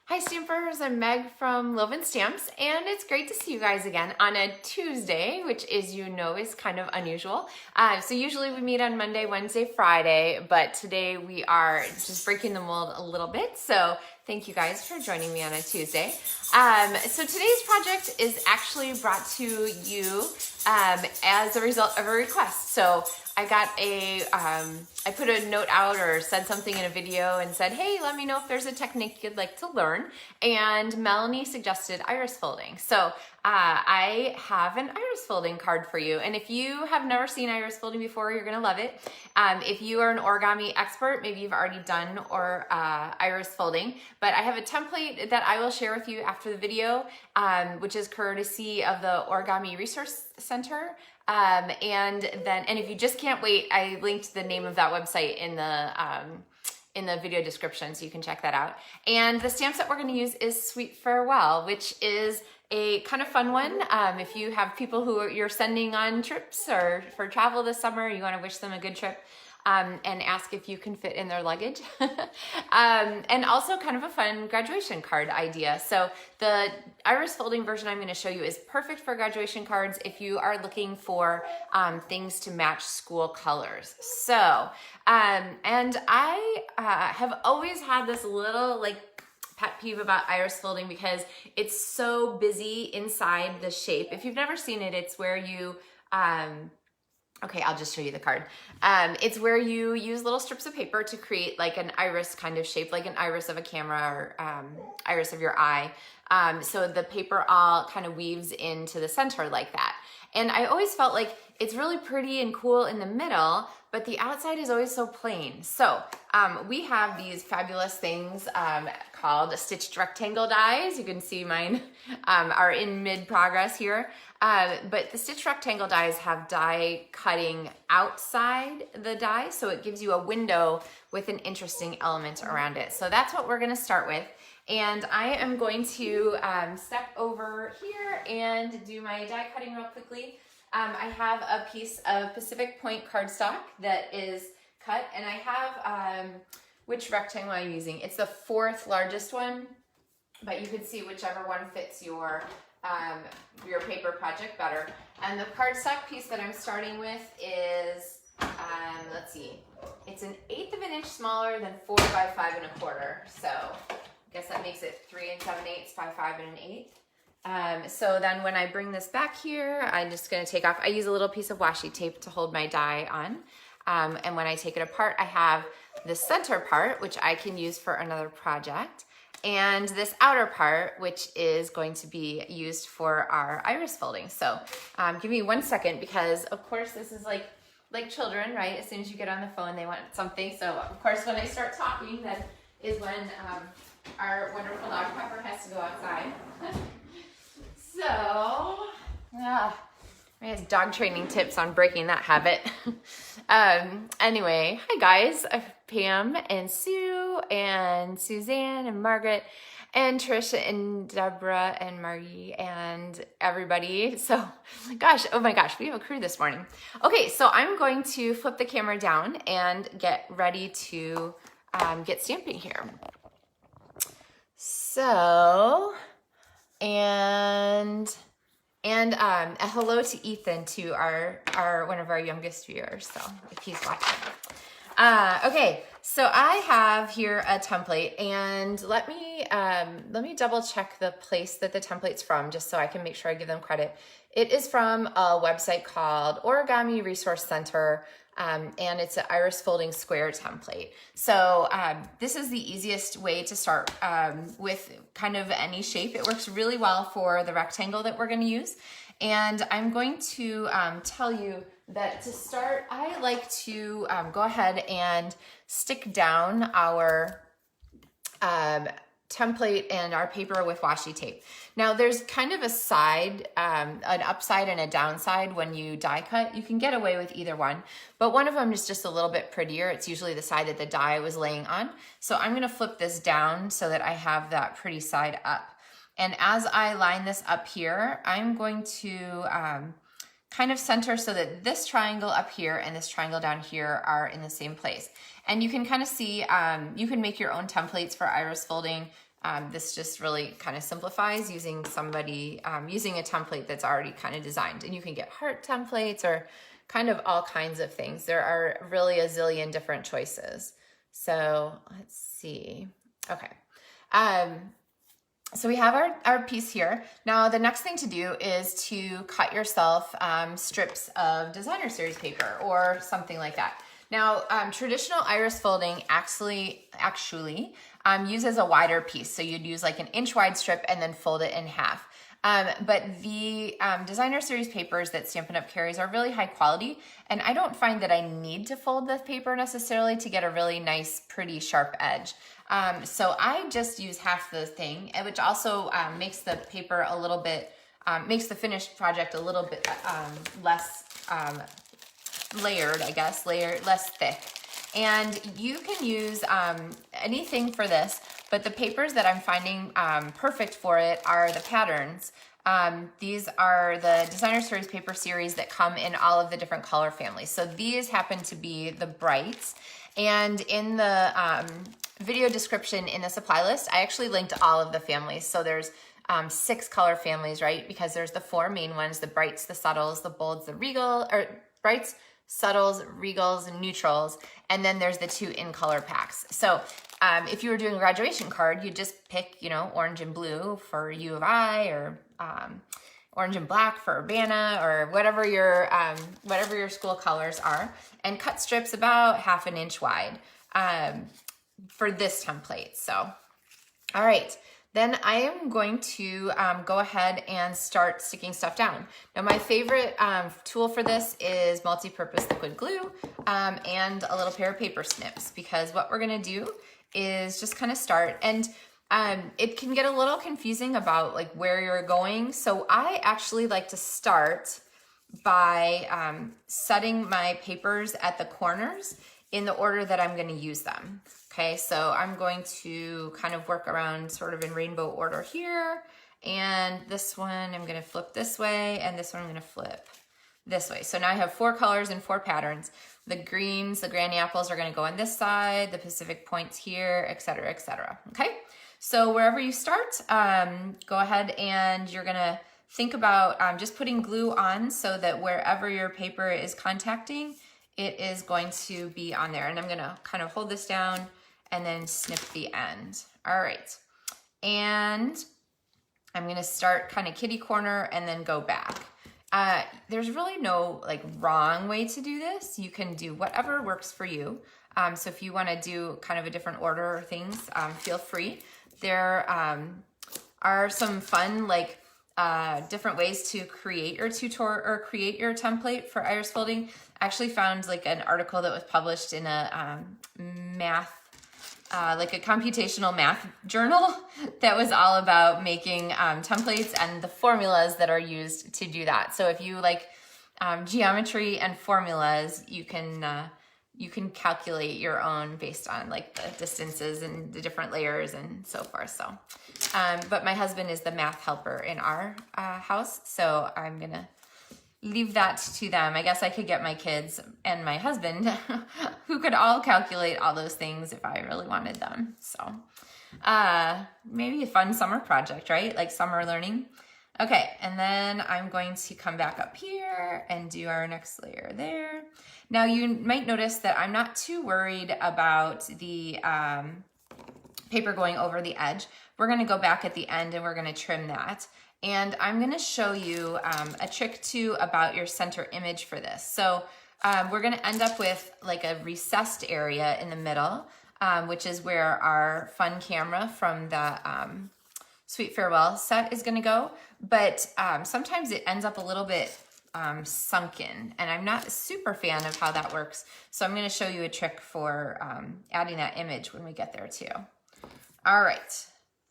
Hi Stampers, I'm Meg from LovenStamps, and it's great to see you guys again on a Tuesday, which is kind of unusual. So usually we meet on Monday, Wednesday, Friday, but today we are just breaking the mold a little bit. So thank you guys for joining me on a Tuesday. So today's project is actually brought to you as a result of a request. So I got I put a note out or said something in a video and said, hey, let me know if there's a technique you'd like to learn. And Melanie suggested iris folding. So I have an iris folding card for you. And if you have never seen iris folding before, you're gonna love it. If you are an origami expert, maybe you've already done iris folding, but I have a template that I will share with you after the video, which is courtesy of the Origami Resource Center. And if you just can't wait, I linked the name of that website in the video description, so you can check that out. And the stamps that we're going to use is Sweet Farewell, which is a kind of fun one. If you have people who you're sending on trips or for travel this summer, you want to wish them a good trip. And ask if you can fit in their luggage. And also kind of a fun graduation card idea. So the iris folding version I'm going to show you is perfect for graduation cards if you are looking for things to match school colors. So, and I have always had this little pet peeve about iris folding because it's so busy inside the shape. If you've never seen it, it's where you, okay, I'll just show you the card. It's where you use little strips of paper to create like an iris kind of shape, like an iris of a camera or iris of your eye. So the paper all kind of weaves into the center like that. And I always felt like it's really pretty and cool in the middle, but the outside is always so plain. So we have these fabulous things called stitched rectangle dies. You can see mine are in mid-progress here. But the stitched rectangle dies have die cutting outside the die, so it gives you a window with an interesting element around it. So that's what we're gonna start with. And I am going to step over here and do my die cutting real quickly. I have a piece of Pacific Point cardstock that is cut, and I have, which rectangle I'm using? It's the 4th largest one, but you could see whichever one fits your paper project better. And the cardstock piece that I'm starting with is, let's see, it's an 1/8 of an inch smaller than 4 by 5 1/4. So I guess that makes it 3 7/8 by 5 1/8. So then when I bring this back here, I'm just gonna take off, I use a little piece of washi tape to hold my die on. And when I take it apart, I have the center part, which I can use for another project. And this outer part, which is going to be used for our iris folding. So give me 1 second, because of course this is like children, right? As soon as you get on the phone, they want something. So of course when I start talking, that is when our wonderful dog Pepper has to go outside. So, he has dog training tips on breaking that habit. Anyway, hi guys, Pam and Sue and Suzanne and Margaret and Trisha and Deborah and Margie and everybody. So, gosh, oh my gosh, we have a crew this morning. Okay, so I'm going to flip the camera down and get ready to get stamping here. So, and a hello to Ethan, to our one of our youngest viewers, so if he's watching. Okay, so I have here a template, and let me double check the place that the template's from, just so I can make sure I give them credit. It is from a website called Origami Resource Center, and it's an iris folding square template. So this is the easiest way to start with kind of any shape. It works really well for the rectangle that we're going to use. And I'm going to tell you that to start, I like to go ahead and stick down our template and our paper with washi tape. Now there's kind of a side, an upside and a downside when you die cut. You can get away with either one, but one of them is just a little bit prettier. It's usually the side that the die was laying on. So I'm gonna flip this down so that I have that pretty side up. And as I line this up here, I'm going to kind of center so that this triangle up here and this triangle down here are in the same place. And you can kind of see, you can make your own templates for iris folding. this just really kind of simplifies using using a template that's already kind of designed. And you can get heart templates or kind of all kinds of things. There are really a zillion different choices. So let's see. Okay. So we have our piece here. Now the next thing to do is to cut yourself strips of Designer Series paper or something like that. Now traditional iris folding actually uses a wider piece. So you'd use like an inch wide strip and then fold it in half. But the Designer Series papers that Stampin' Up! Carries are really high quality, and I don't find that I need to fold the paper necessarily to get a really nice, pretty, sharp edge. So I just use half the thing, which also makes the paper a little bit, makes the finished project a little bit less layered, I guess, less thick. And you can use anything for this, but the papers that I'm finding perfect for it are the patterns. These are the Designer Series Paper Series that come in all of the different color families. So these happen to be the brights. And in the video description in the supply list, I actually linked all of the families. So there's 6 color families, right? Because there's the 4 main ones, the brights, the subtles, the bolds, the regal, or brights, subtles, regals, and neutrals, and then there's the 2 in color packs. So if you were doing a graduation card, you just pick, you know, orange and blue for U of I, or orange and black for Urbana, or whatever your school colors are, and cut strips about 1/2 inch wide for this template. So, all right. Then I am going to go ahead and start sticking stuff down. Now my favorite tool for this is multi-purpose liquid glue and a little pair of paper snips, because what we're gonna do is just kind of start, and it can get a little confusing about like where you're going. So I actually like to start by setting my papers at the corners in the order that I'm gonna use them. Okay, so I'm going to kind of work around sort of in rainbow order here. And this one I'm gonna flip this way, and this one I'm gonna flip this way. So now I have 4 colors and 4 patterns. The greens, the granny apples are gonna go on this side, the Pacific points here, etc., etc. Okay, so wherever you start, go ahead and you're gonna think about just putting glue on so that wherever your paper is contacting, it is going to be on there. And I'm gonna kind of hold this down and then snip the end. All right, and I'm gonna start kind of kitty corner and then go back. There's really no like wrong way to do this. You can do whatever works for you. So if you wanna do kind of a different order or things, feel free. There are some fun like different ways to create your tutorial or create your template for iris folding. I actually found like an article that was published in a like a computational math journal that was all about making templates and the formulas that are used to do that. So if you like geometry and formulas, you can calculate your own based on like the distances and the different layers and so forth. So, but my husband is the math helper in our house, so I'm gonna leave that to them. I guess I could get my kids and my husband who could all calculate all those things if I really wanted them. So maybe a fun summer project, right? Like summer learning. Okay, and then I'm going to come back up here and do our next layer there. Now you might notice that I'm not too worried about the paper going over the edge. We're gonna go back at the end and we're gonna trim that. And I'm gonna show you a trick too about your center image for this. So we're gonna end up with like a recessed area in the middle, which is where our fun camera from the Sweet Farewell set is gonna go. But sometimes it ends up a little bit sunken, and I'm not a super fan of how that works. So I'm gonna show you a trick for adding that image when we get there too. All right.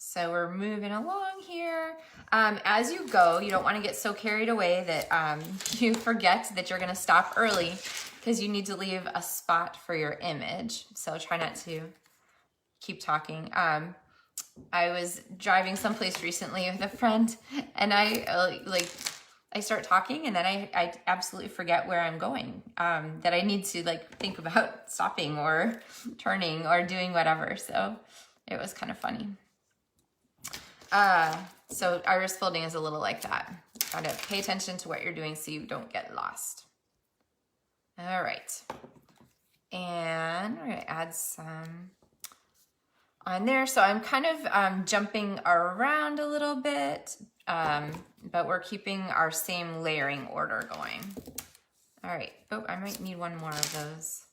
So we're moving along here. As you go, you don't want to get so carried away that you forget that you're going to stop early, because you need to leave a spot for your image. So try not to keep talking. I was driving someplace recently with a friend, and I start talking, and then I absolutely forget where I'm going, that I need to like think about stopping or turning or doing whatever. So it was kind of funny. So iris folding is a little like that. Gotta pay attention to what you're doing so you don't get lost. All right. And we're gonna add some on there. So I'm kind of jumping around a little bit, but we're keeping our same layering order going. All right, oh, I might need one more of those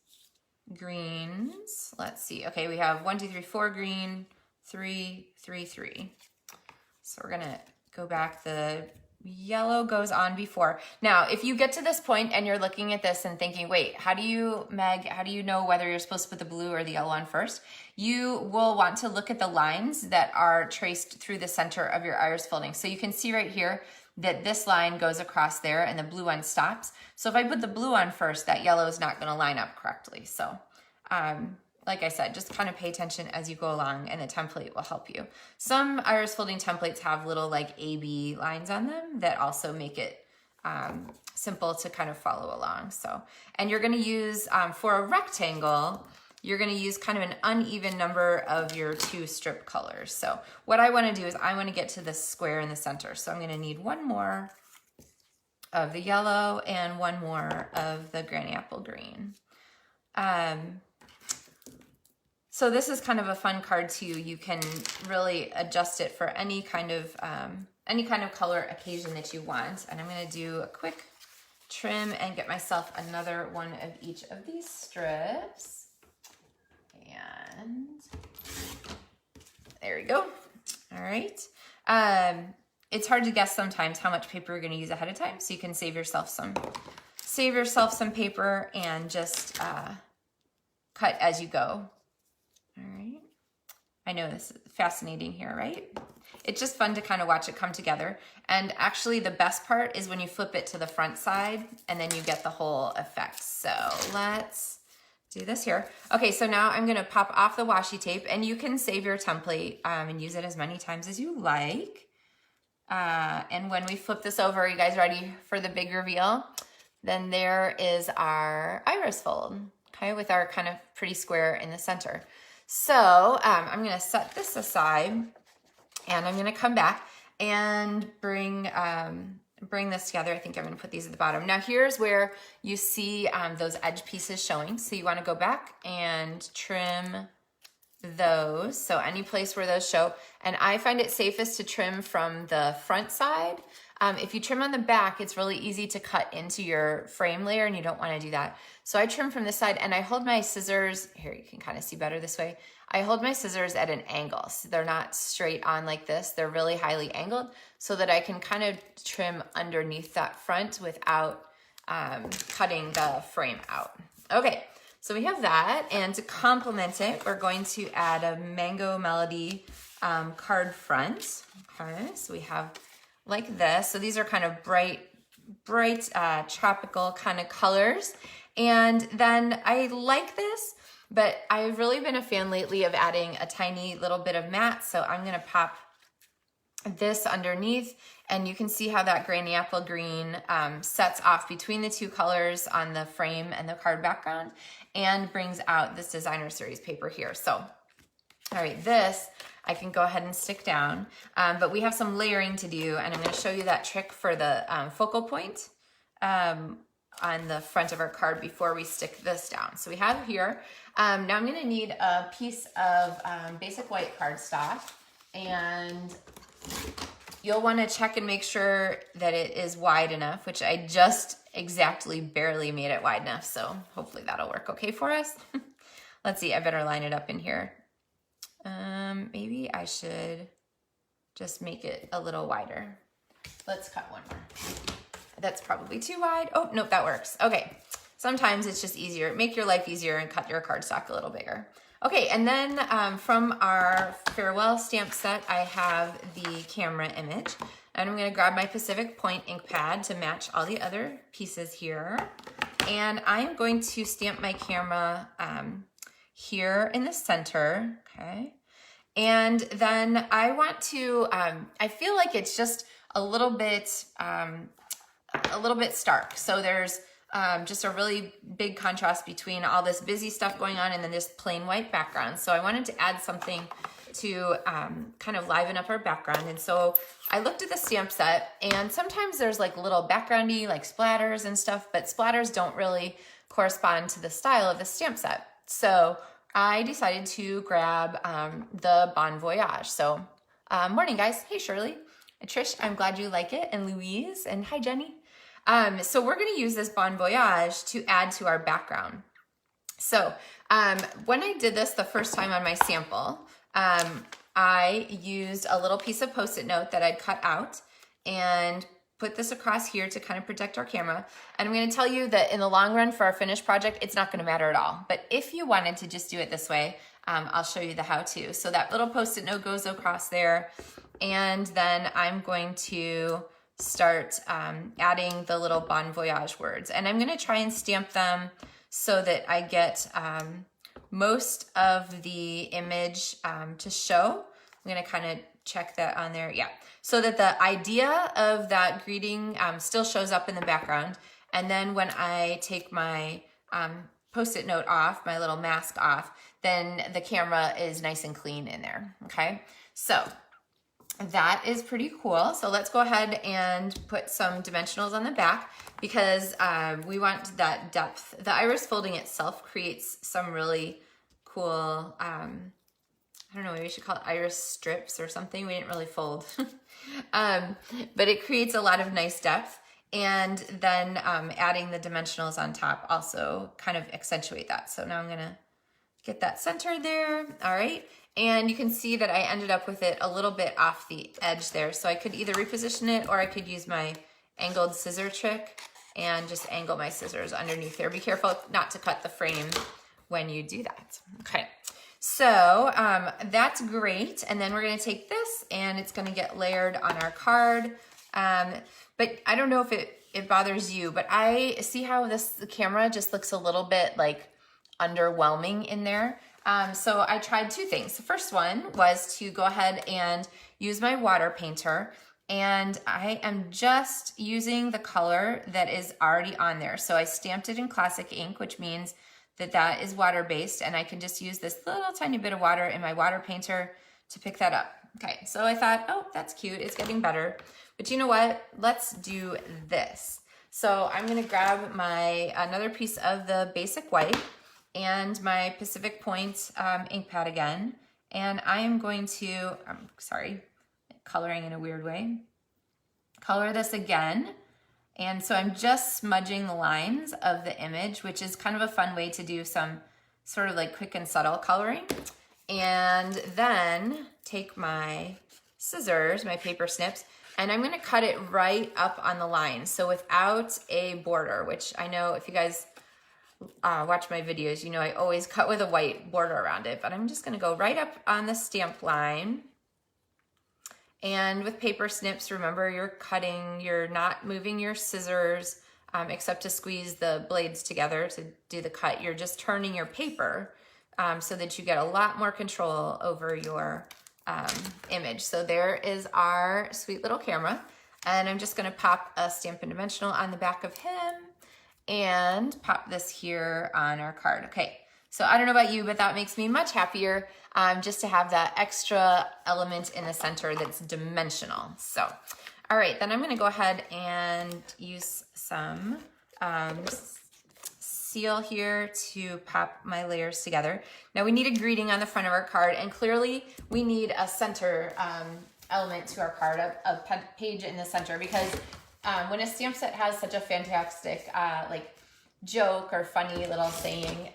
greens. Let's see, okay, we have 1, 2, 3, 4 green, 3, 3, 3. So we're gonna go back, the yellow goes on before. Now, if you get to this point and you're looking at this and thinking, wait, how do you, Meg, how do you know whether you're supposed to put the blue or the yellow on first? You will want to look at the lines that are traced through the center of your iris folding. So you can see right here that this line goes across there and the blue one stops. So if I put the blue on first, that yellow is not gonna line up correctly. So, like I said, just kind of pay attention as you go along and the template will help you. Some iris folding templates have little like AB lines on them that also make it simple to kind of follow along. So, and you're gonna use, for a rectangle, you're gonna use kind of an uneven number of your 2 strip colors. So what I wanna do is I wanna get to this square in the center. So I'm gonna need one more of the yellow and one more of the granny apple green. So this is kind of a fun card too. You can really adjust it for any kind of color occasion that you want. And I'm gonna do a quick trim and get myself another one of each of these strips. And there we go. All right. It's hard to guess sometimes how much paper you're going to use ahead of time, so you can save yourself some paper and just cut as you go. All right. I know this is fascinating here, right? It's just fun to kind of watch it come together. And actually the best part is when you flip it to the front side and then you get the whole effect. So let's do this here. Okay, so now I'm gonna pop off the washi tape, and you can save your template and use it as many times as you like. And when we flip this over, are you guys ready for the big reveal? Then there is our iris fold, okay, with our kind of pretty square in the center. So I'm gonna set this aside, and I'm gonna come back and bring this together. I think I'm gonna put these at the bottom. Now here's where you see those edge pieces showing. So you wanna go back and trim those. So any place where those show. And I find it safest to trim from the front side. If you trim on the back, it's really easy to cut into your frame layer, and you don't wanna do that. So I trim from this side, and I hold my scissors, here you can kind of see better this way. I hold my scissors at an angle. So they're not straight on like this. They're really highly angled so that I can kind of trim underneath that front without cutting the frame out. Okay, so we have that. And to complement it, we're going to add a Mango Melody card front. Okay, so we have like this. So these are kind of bright tropical kind of colors. And then I like this, but I've really been a fan lately of adding a tiny little bit of matte. So I'm gonna pop this underneath, and you can see how that granny apple green sets off between the 2 colors on the frame and the card background and brings out this Designer Series paper here. So, all right, this I can go ahead and stick down, but we have some layering to do, and I'm gonna show you that trick for the focal point on the front of our card before we stick this down. So we have here, now I'm gonna need a piece of basic white cardstock, and you'll wanna check and make sure that it is wide enough, which I just exactly barely made it wide enough, so hopefully that'll work okay for us. Let's see, I better line it up in here. Maybe I should just make it a little wider. Let's cut one more. That's probably too wide. Oh, nope, that works. Okay, sometimes it's just easier. Make your life easier and cut your cardstock a little bigger. Okay, and then from our farewell stamp set, I have the camera image. And I'm gonna grab my Pacific Point ink pad to match all the other pieces here. And I'm going to stamp my camera here in the center, okay? And then I want to, I feel like it's just a little bit stark. So there's just a really big contrast between all this busy stuff going on and then this plain white background. So I wanted to add something to kind of liven up our background. And so I looked at the stamp set, and sometimes there's like little backgroundy like splatters and stuff, but splatters don't really correspond to the style of the stamp set. So I decided to grab the Bon Voyage. So morning guys. Hey Shirley and Trish, I'm glad you like it, and Louise, and hi Jenny. So we're going to use this Bon Voyage to add to our background. So when I did this the first time on my sample, I used a little piece of Post-it note that I'd cut out and put this across here to kind of protect our camera. And I'm going to tell you that in the long run for our finished project, it's not going to matter at all. But if you wanted to just do it this way, I'll show you the how-to. So that little Post-it note goes across there, and then I'm going to start adding the little Bon Voyage words. And I'm going to try and stamp them so that I get most of the image to show. I'm going to kind of check that on there. Yeah. So that the idea of that greeting still shows up in the background. And then when I take my Post-it note off, my little mask off, then the camera is nice and clean in there. Okay. So that is pretty cool. So let's go ahead and put some dimensionals on the back because we want that depth. The iris folding itself creates some really cool, I don't know, maybe we should call it iris strips or something. We didn't really fold, but it creates a lot of nice depth. And then adding the dimensionals on top also kind of accentuate that. So now I'm gonna get that centered there. All right. And you can see that I ended up with it a little bit off the edge there. So I could either reposition it or I could use my angled scissor trick and just angle my scissors underneath there. Be careful not to cut the frame when you do that. Okay. So that's great. And then we're going to take this and it's going to get layered on our card. But I don't know if it bothers you, but I see how the camera just looks a little bit like underwhelming in there. So I tried two things. The first one was to go ahead and use my water painter, and I am just using the color that is already on there. So I stamped it in classic ink, which means that that is water-based, and I can just use this little tiny bit of water in my water painter to pick that up. Okay, so I thought, oh, that's cute. It's getting better. But you know what? Let's do this. So I'm gonna grab another piece of the basic white and my Pacific Point ink pad again. And I am going to, coloring in a weird way. Color this again. And so I'm just smudging the lines of the image, which is kind of a fun way to do some sort of like quick and subtle coloring. And then take my scissors, my paper snips, and I'm gonna cut it right up on the line. So without a border, which I know if you guys watch my videos, you know I always cut with a white border around it, but I'm just gonna go right up on the stamp line. And with paper snips, remember you're not moving your scissors except to squeeze the blades together to do the cut. You're just turning your paper so that you get a lot more control over your image. So there is our sweet little camera, and I'm just gonna pop a Stampin' Dimensional on the back of him and pop this here on our card. Okay, so I don't know about you, but that makes me much happier just to have that extra element in the center that's dimensional. So, all right, then I'm gonna go ahead and use some seal here to pop my layers together. Now we need a greeting on the front of our card, and clearly we need a center element to our card, a page in the center, because when a stamp set has such a fantastic like joke or funny little saying,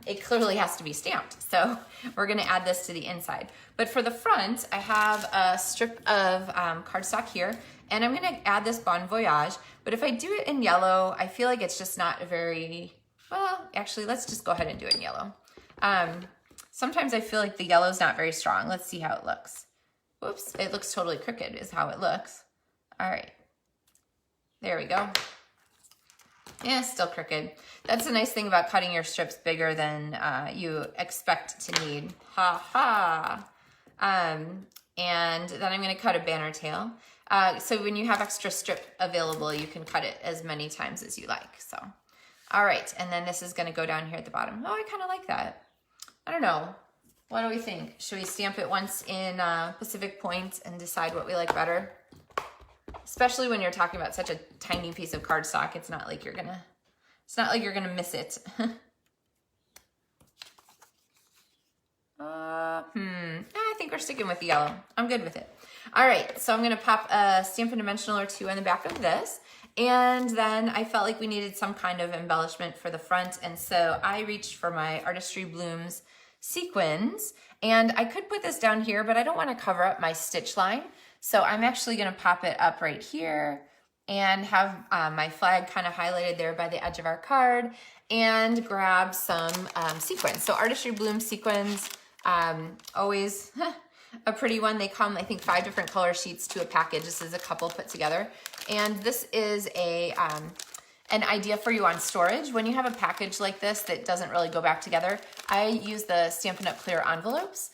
it clearly has to be stamped. So we're gonna add this to the inside. But for the front, I have a strip of cardstock here, and I'm gonna add this Bon Voyage. But if I do it in yellow, I feel like it's just not very, well, actually, let's just go ahead and do it in yellow. Sometimes I feel like the yellow's not very strong. Let's see how it looks. Whoops, it looks totally crooked is how it looks. All right. There we go. Yeah, still crooked. That's the nice thing about cutting your strips bigger than you expect to need. Ha ha. And then I'm gonna cut a banner tail. So when you have extra strip available, you can cut it as many times as you like. So, all right, and then this is gonna go down here at the bottom. Oh, I kind of like that. I don't know. What do we think? Should we stamp it once in Pacific Point and decide what we like better? Especially when you're talking about such a tiny piece of cardstock, it's not like you're gonna miss it. I think we're sticking with the yellow. I'm good with it. All right, so I'm gonna pop a Stampin' Dimensional or two on the back of this. And then I felt like we needed some kind of embellishment for the front. And so I reached for my Artistry Blooms sequins. And I could put this down here, but I don't want to cover up my stitch line. So I'm actually going to pop it up right here and have my flag kind of highlighted there by the edge of our card and grab some sequins. So Artistry Bloom sequins, always a pretty one. They come, I think, 5 different color sheets to a package. This is a couple put together. And this is an idea for you on storage. When you have a package like this that doesn't really go back together, I use the Stampin' Up! Clear envelopes.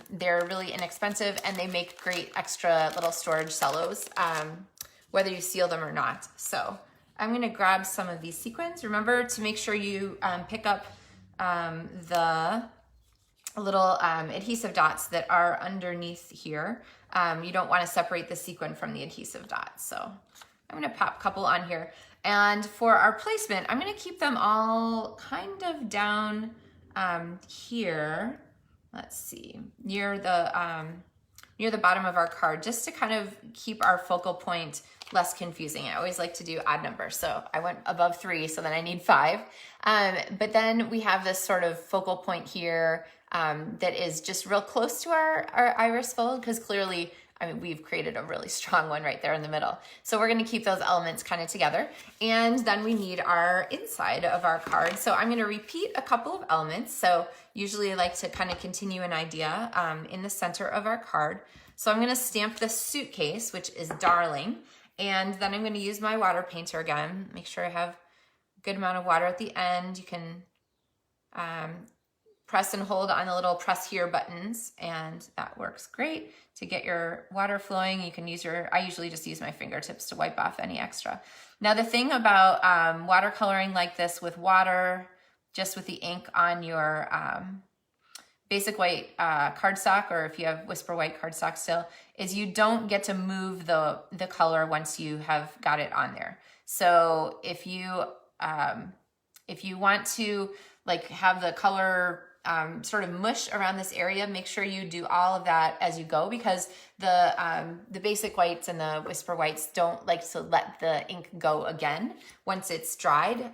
They're really inexpensive and they make great extra little storage cellos, whether you seal them or not. So I'm gonna grab some of these sequins. Remember to make sure you pick up the little adhesive dots that are underneath here. You don't want to separate the sequin from the adhesive dots. So I'm going to pop a couple on here. And for our placement, I'm going to keep them all kind of down here. Let's see, near the bottom of our card, just to kind of keep our focal point less confusing. I always like to do odd numbers. So I went above 3, so then I need 5. But then we have this sort of focal point here that is just real close to our iris fold, because clearly, I mean, we've created a really strong one right there in the middle. So we're gonna keep those elements kind of together. And then we need our inside of our card. So I'm gonna repeat a couple of elements. So usually I like to kind of continue an idea in the center of our card. So I'm gonna stamp the suitcase, which is Darling. And then I'm gonna use my water painter again. Make sure I have a good amount of water at the end. You can press and hold on the little press here buttons, and that works great to get your water flowing. You can use I usually just use my fingertips to wipe off any extra. Now the thing about watercoloring like this with water, just with the ink on your basic white cardstock, or if you have Whisper White cardstock still, is you don't get to move the color once you have got it on there. So if you want to like have the color sort of mush around this area, make sure you do all of that as you go, because the basic whites and the Whisper Whites don't like to let the ink go again once it's dried.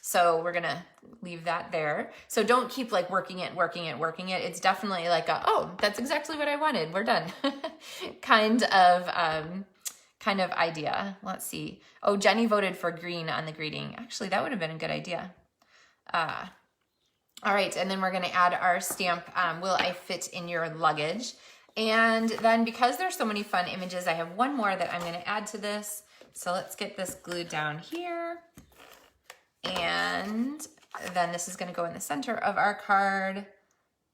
So we're gonna leave that there. So don't keep like working it. It's definitely like oh, that's exactly what I wanted. We're done. kind of idea. Let's see. Oh, Jenny voted for green on the greeting. Actually, that would have been a good idea. All right, and then we're gonna add our stamp, Will I Fit in Your Luggage? And then because there's so many fun images, I have one more that I'm gonna add to this. So let's get this glued down here. And then this is gonna go in the center of our card.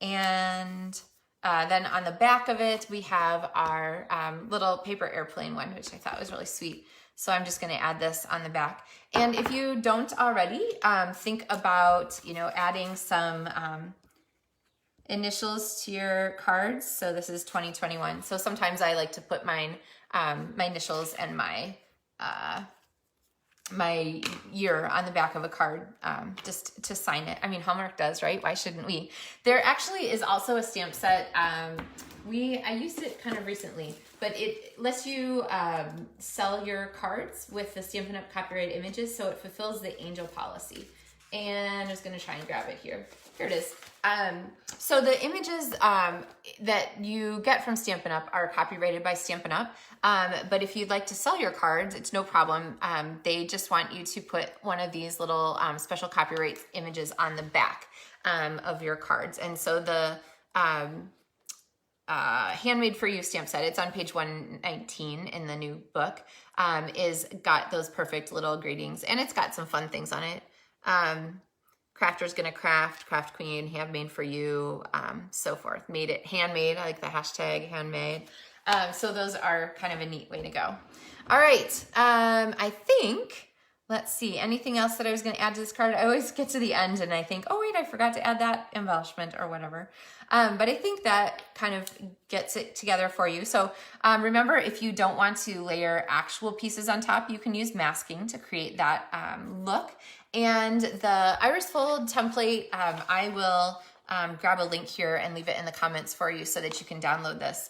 And then on the back of it, we have our little paper airplane one, which I thought was really sweet. So I'm just gonna add this on the back. And if you don't already, think about, adding some initials to your cards. So this is 2021. So sometimes I like to put mine, my initials and my year on the back of a card, just to sign it. I mean, Hallmark does, right? Why shouldn't we? There actually is also a stamp set. I used it kind of recently, but it lets you sell your cards with the Stampin' Up! Copyright images, so it fulfills the angel policy. And I'm just gonna try and grab it here. Here it is. So the images that you get from Stampin' Up! Are copyrighted by Stampin' Up! But if you'd like to sell your cards, it's no problem. They just want you to put one of these little special copyright images on the back of your cards. And so the Handmade for You stamp set, it's on page 119 in the new book, is got those perfect little greetings, and it's got some fun things on it. Crafter's gonna craft, Craft Queen, Handmade for You, so forth. Made it handmade, I like the hashtag handmade. So those are kind of a neat way to go. All right, I think let's see, anything else that I was going to add to this card? I always get to the end and I think, oh wait, I forgot to add that embellishment or whatever. But I think that kind of gets it together for you. So remember, if you don't want to layer actual pieces on top, you can use masking to create that look. And the iris fold template, I will grab a link here and leave it in the comments for you so that you can download this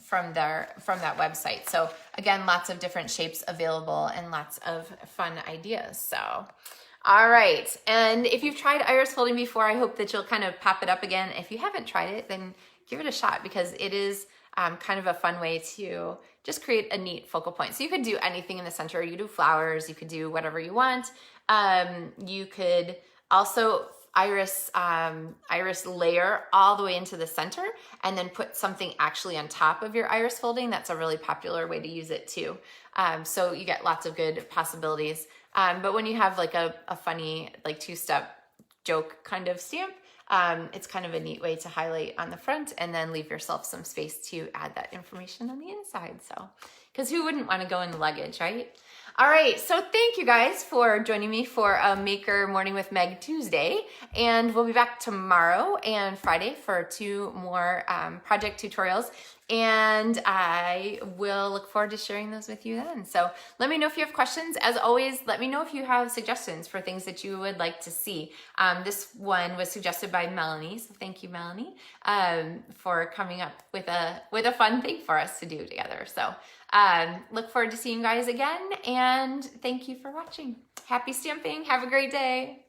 from that website. So again, lots of different shapes available and lots of fun ideas. So all right, and if you've tried iris folding before, I hope that you'll kind of pop it up again. If you haven't tried it, then give it a shot, because it is kind of a fun way to just create a neat focal point. So you could do anything in the center. You could do flowers, you could do whatever you want. You could also iris layer all the way into the center and then put something actually on top of your iris folding. That's a really popular way to use it too. So you get lots of good possibilities. But when you have like a funny like two-step joke kind of stamp, it's kind of a neat way to highlight on the front and then leave yourself some space to add that information on the inside. So, because who wouldn't want to go in the luggage, right? All right, so thank you guys for joining me for a Maker Morning with Meg Tuesday, and we'll be back tomorrow and Friday for 2 more project tutorials, and I will look forward to sharing those with you then. So let me know if you have questions. As always, let me know if you have suggestions for things that you would like to see. This one was suggested by Melanie, so thank you, Melanie, for coming up with a fun thing for us to do together. So look forward to seeing you guys again, and thank you for watching. Happy stamping. Have a great day.